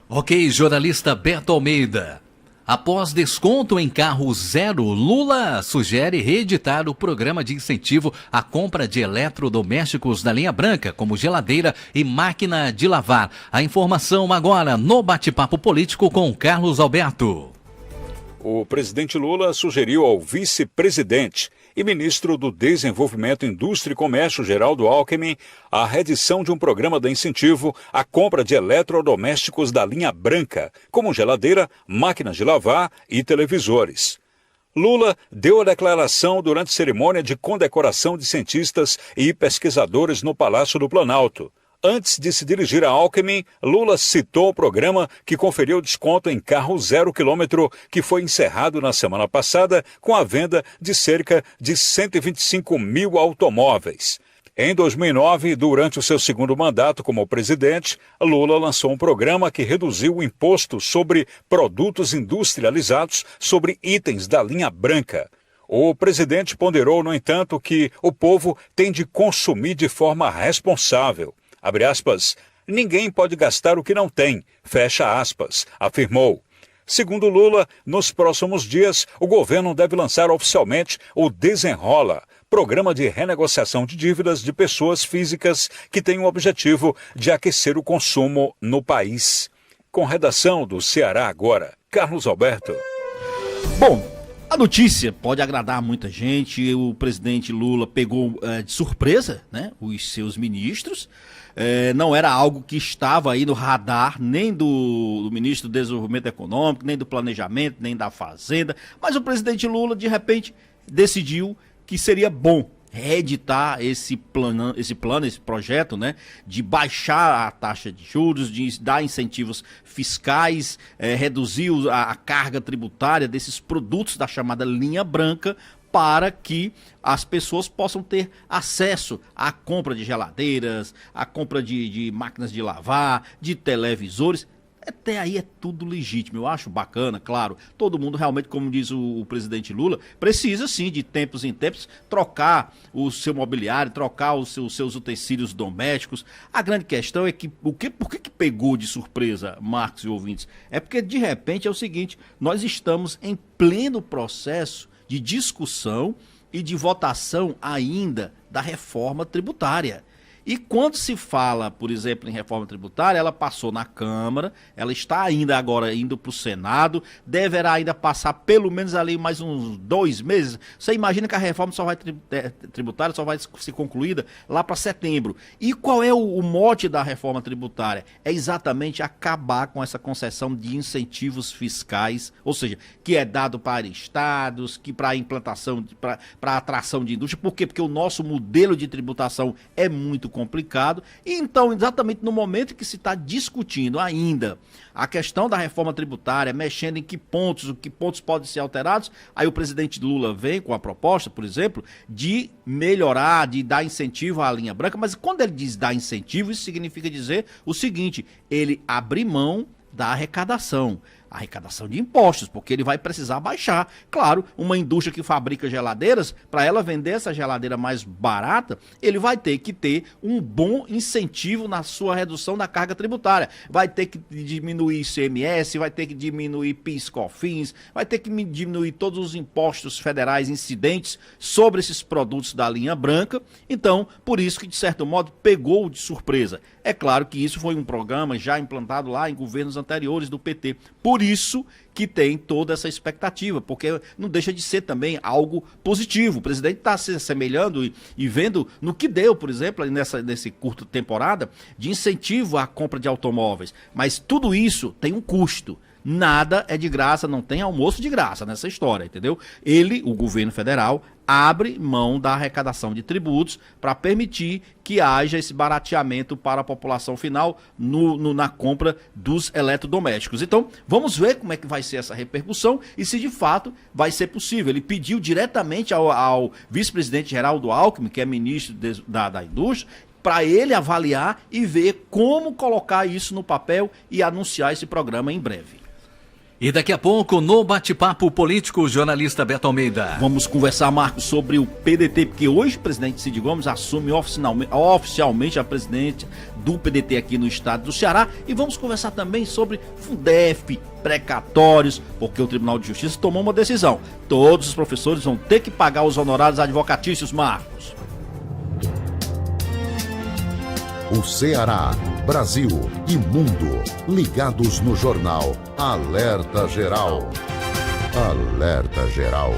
Ok, jornalista Beto Almeida. Após desconto em carro zero, Lula sugere reeditar o programa de incentivo à compra de eletrodomésticos da linha branca, como geladeira e máquina de lavar. A informação agora no Bate-Papo Político com Carlos Alberto. O presidente Lula sugeriu ao vice-presidente e ministro do Desenvolvimento, Indústria e Comércio, Geraldo Alckmin, a redição de um programa de incentivo à compra de eletrodomésticos da linha branca, como geladeira, máquinas de lavar e televisores. Lula deu a declaração durante cerimônia de condecoração de cientistas e pesquisadores no Palácio do Planalto. Antes de se dirigir a Alckmin, Lula citou o programa que conferiu desconto em carro 0 km, que foi encerrado na semana passada com a venda de cerca de 125 mil automóveis. Em 2009, durante o seu segundo mandato como presidente, Lula lançou um programa que reduziu o imposto sobre produtos industrializados sobre itens da linha branca. O presidente ponderou, no entanto, que o povo tem de consumir de forma responsável. Abre aspas, ninguém pode gastar o que não tem, fecha aspas, afirmou. Segundo Lula, nos próximos dias, o governo deve lançar oficialmente o Desenrola, programa de renegociação de dívidas de pessoas físicas que tem o objetivo de aquecer o consumo no país. Com redação do Ceará Agora, Carlos Alberto. Bom, a notícia pode agradar muita gente. O presidente Lula pegou de surpresa, né, os seus ministros. Não era algo que estava aí no radar nem do ministro do Desenvolvimento Econômico, nem do Planejamento, nem da Fazenda. Mas o presidente Lula, de repente, decidiu que seria bom reeditar esse projeto, né, de baixar a taxa de juros, de dar incentivos fiscais, reduzir a carga tributária desses produtos da chamada linha branca, para que as pessoas possam ter acesso à compra de geladeiras, à compra de máquinas de lavar, de televisores. Até aí é tudo legítimo, eu acho bacana, claro. Todo mundo realmente, como diz o presidente Lula, precisa sim, de tempos em tempos, trocar o seu mobiliário, trocar os seus utensílios domésticos. A grande questão é que, por que pegou de surpresa, Marcos e ouvintes? É porque, de repente, é o seguinte, nós estamos em pleno processo de discussão e de votação ainda da reforma tributária. E quando se fala, por exemplo, em reforma tributária, ela passou na Câmara, ela está ainda agora indo para o Senado, deverá ainda passar pelo menos ali mais uns 2 meses. Você imagina que a reforma tributária só vai ser concluída lá para setembro. E qual é o mote da reforma tributária? É exatamente acabar com essa concessão de incentivos fiscais, ou seja, que é dado para estados, que para implantação, para atração de indústria. Por quê? Porque o nosso modelo de tributação é muito complicado, e então exatamente no momento que se está discutindo ainda a questão da reforma tributária, mexendo em que pontos podem ser alterados, aí o presidente Lula vem com a proposta, por exemplo, de melhorar, de dar incentivo à linha branca, mas quando ele diz dar incentivo, isso significa dizer o seguinte, ele abre mão da arrecadação de impostos, porque ele vai precisar baixar. Claro, uma indústria que fabrica geladeiras, para ela vender essa geladeira mais barata, ele vai ter que ter um bom incentivo na sua redução da carga tributária. Vai ter que diminuir ICMS, vai ter que diminuir PIS/COFINS, vai ter que diminuir todos os impostos federais incidentes sobre esses produtos da linha branca. Então, por isso que, de certo modo, pegou de surpresa. É claro que isso foi um programa já implantado lá em governos anteriores do PT. Por isso que tem toda essa expectativa, porque não deixa de ser também algo positivo. O presidente está se assemelhando e vendo no que deu, por exemplo, nesse curto temporada, de incentivo à compra de automóveis. Mas tudo isso tem um custo. Nada é de graça, não tem almoço de graça nessa história, entendeu? O governo federal, abre mão da arrecadação de tributos para permitir que haja esse barateamento para a população final na compra dos eletrodomésticos. Então, vamos ver como é que vai ser essa repercussão e se de fato vai ser possível. Ele pediu diretamente ao vice-presidente Geraldo Alckmin, que é ministro da Indústria, para ele avaliar e ver como colocar isso no papel e anunciar esse programa em breve. E daqui a pouco, no bate-papo político, o jornalista Beto Almeida. Vamos conversar, Marcos, sobre o PDT, porque hoje o presidente Cid Gomes assume oficialmente a presidente do PDT aqui no estado do Ceará. E vamos conversar também sobre Fundef, precatórios, porque o Tribunal de Justiça tomou uma decisão. Todos os professores vão ter que pagar os honorários advocatícios, Marcos. O Ceará, Brasil e mundo ligados no jornal Alerta Geral. Alerta Geral.